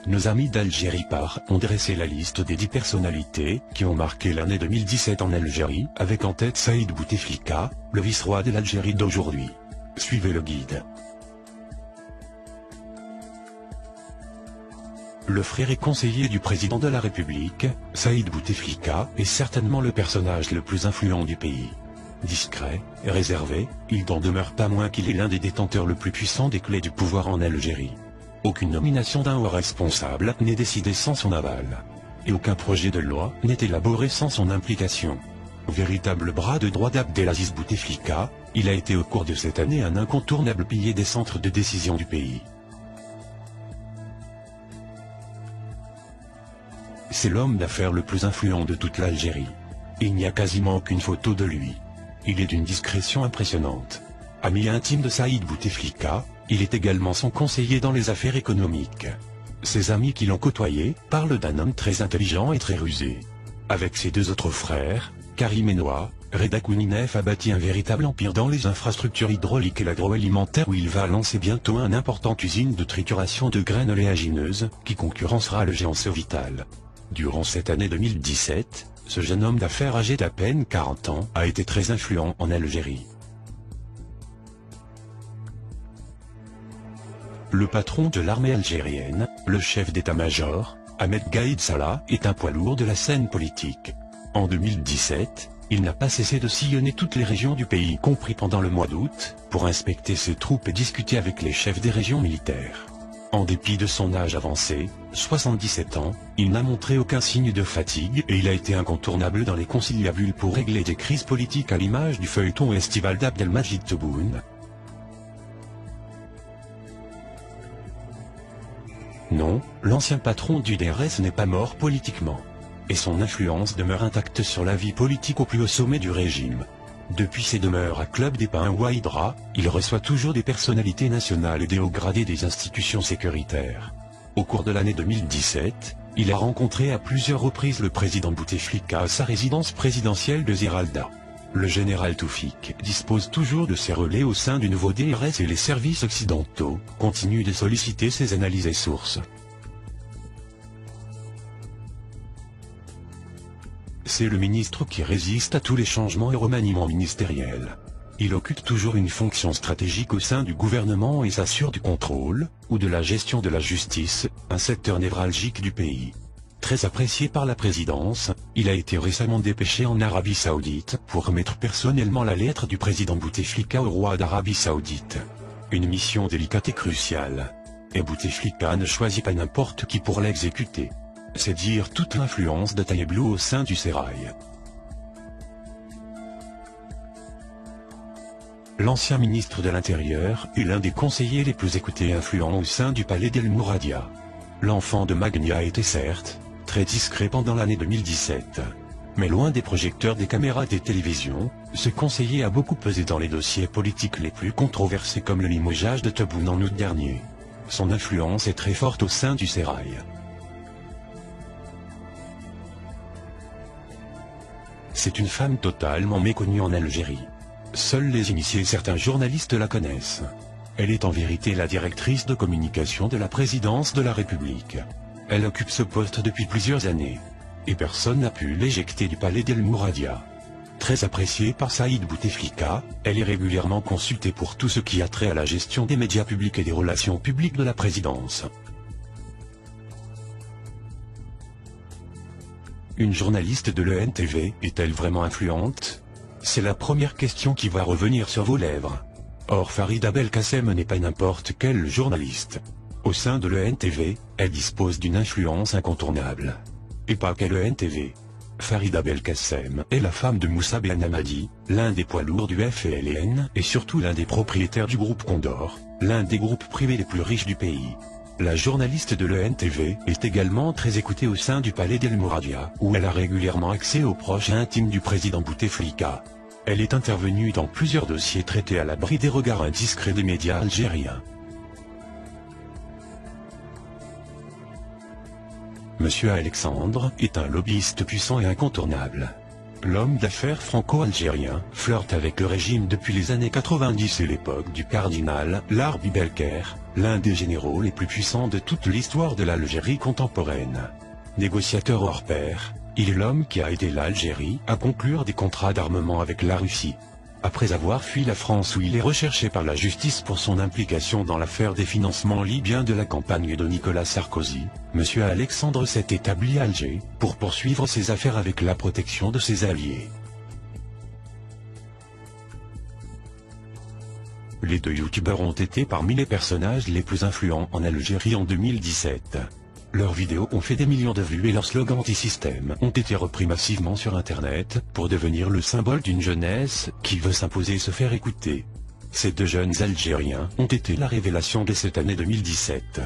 Nos amis d'Algérie ont dressé la liste des 10 personnalités qui ont marqué l'année 2017 en Algérie, avec en tête Saïd Bouteflika, le vice-roi de l'Algérie d'aujourd'hui. Suivez le guide. Le frère et conseiller du président de la République, Saïd Bouteflika, est certainement le personnage le plus influent du pays. Discret et réservé, il n'en demeure pas moins qu'il est l'un des détenteurs le plus puissants des clés du pouvoir en Algérie. Aucune nomination d'un haut responsable n'est décidée sans son aval. Et aucun projet de loi n'est élaboré sans son implication. Véritable bras de droit d'Abdelaziz Bouteflika, il a été au cours de cette année un incontournable pilier des centres de décision du pays. C'est l'homme d'affaires le plus influent de toute l'Algérie. Il n'y a quasiment aucune photo de lui. Il est d'une discrétion impressionnante. Ami intime de Saïd Bouteflika, il est également son conseiller dans les affaires économiques. Ses amis qui l'ont côtoyé parlent d'un homme très intelligent et très rusé. Avec ses 2 autres frères, Karim Enoua, Reda Kouninef a bâti un véritable empire dans les infrastructures hydrauliques et l'agroalimentaire où il va lancer bientôt une importante usine de trituration de graines oléagineuses qui concurrencera le géant Sovital. Durant cette année 2017, ce jeune homme d'affaires âgé d'à peine 40 ans a été très influent en Algérie. Le patron de l'armée algérienne, le chef d'état-major, Ahmed Gaïd Salah, est un poids lourd de la scène politique. En 2017, il n'a pas cessé de sillonner toutes les régions du pays, y compris pendant le mois d'août, pour inspecter ses troupes et discuter avec les chefs des régions militaires. En dépit de son âge avancé, 77 ans, il n'a montré aucun signe de fatigue et il a été incontournable dans les conciliabules pour régler des crises politiques à l'image du feuilleton estival d'Abdelmajid Tebboune. Non, l'ancien patron du DRS n'est pas mort politiquement. Et son influence demeure intacte sur la vie politique au plus haut sommet du régime. Depuis ses demeures à Club des Pins ou à Hydra, il reçoit toujours des personnalités nationales et des hauts gradés des institutions sécuritaires. Au cours de l'année 2017, il a rencontré à plusieurs reprises le président Bouteflika à sa résidence présidentielle de Ziralda. Le général Toufik dispose toujours de ses relais au sein du nouveau DRS et les services occidentaux continuent de solliciter ses analyses et sources. C'est le ministre qui résiste à tous les changements et remaniements ministériels. Il occupe toujours une fonction stratégique au sein du gouvernement et s'assure du contrôle, ou de la gestion de la justice, un secteur névralgique du pays. Très apprécié par la présidence, il a été récemment dépêché en Arabie Saoudite pour remettre personnellement la lettre du président Bouteflika au roi d'Arabie Saoudite. Une mission délicate et cruciale. Et Bouteflika ne choisit pas n'importe qui pour l'exécuter. C'est dire toute l'influence de Taïeblou au sein du sérail. L'ancien ministre de l'Intérieur est l'un des conseillers les plus écoutés et influents au sein du palais d'El Mouradia. L'enfant de Magnia était certes très discret pendant l'année 2017. Mais loin des projecteurs des caméras des télévisions, ce conseiller a beaucoup pesé dans les dossiers politiques les plus controversés comme le limogeage de Tebboune en août dernier. Son influence est très forte au sein du sérail. C'est une femme totalement méconnue en Algérie. Seuls les initiés et certains journalistes la connaissent. Elle est en vérité la directrice de communication de la présidence de la République. Elle occupe ce poste depuis plusieurs années. Et personne n'a pu l'éjecter du palais d'El Mouradia. Très appréciée par Saïd Bouteflika, elle est régulièrement consultée pour tout ce qui a trait à la gestion des médias publics et des relations publiques de la présidence. Une journaliste de l'ENTV est-elle vraiment influente? C'est la première question qui va revenir sur vos lèvres. Or Farida Belkacem n'est pas n'importe quelle journaliste. Au sein de l'ENTV, elle dispose d'une influence incontournable. Et pas qu'à l'ENTV. Farida Belkacem est la femme de Moussa Ben Hamadi, l'un des poids lourds du FLN et surtout l'un des propriétaires du groupe Condor, l'un des groupes privés les plus riches du pays. La journaliste de l'ENTV est également très écoutée au sein du palais d'El Mouradia, où elle a régulièrement accès aux proches intimes du président Bouteflika. Elle est intervenue dans plusieurs dossiers traités à l'abri des regards indiscrets des médias algériens. Monsieur Alexandre est un lobbyiste puissant et incontournable. L'homme d'affaires franco-algérien flirte avec le régime depuis les années 90 et l'époque du cardinal Larbi Belker, l'un des généraux les plus puissants de toute l'histoire de l'Algérie contemporaine. Négociateur hors pair, il est l'homme qui a aidé l'Algérie à conclure des contrats d'armement avec la Russie. Après avoir fui la France où il est recherché par la justice pour son implication dans l'affaire des financements libyens de la campagne de Nicolas Sarkozy, M. Alexandre s'est établi à Alger pour poursuivre ses affaires avec la protection de ses alliés. Les deux youtubeurs ont été parmi les personnages les plus influents en Algérie en 2017. Leurs vidéos ont fait des millions de vues et leurs slogans anti-système ont été repris massivement sur Internet pour devenir le symbole d'une jeunesse qui veut s'imposer et se faire écouter. Ces deux jeunes Algériens ont été la révélation de cette année 2017.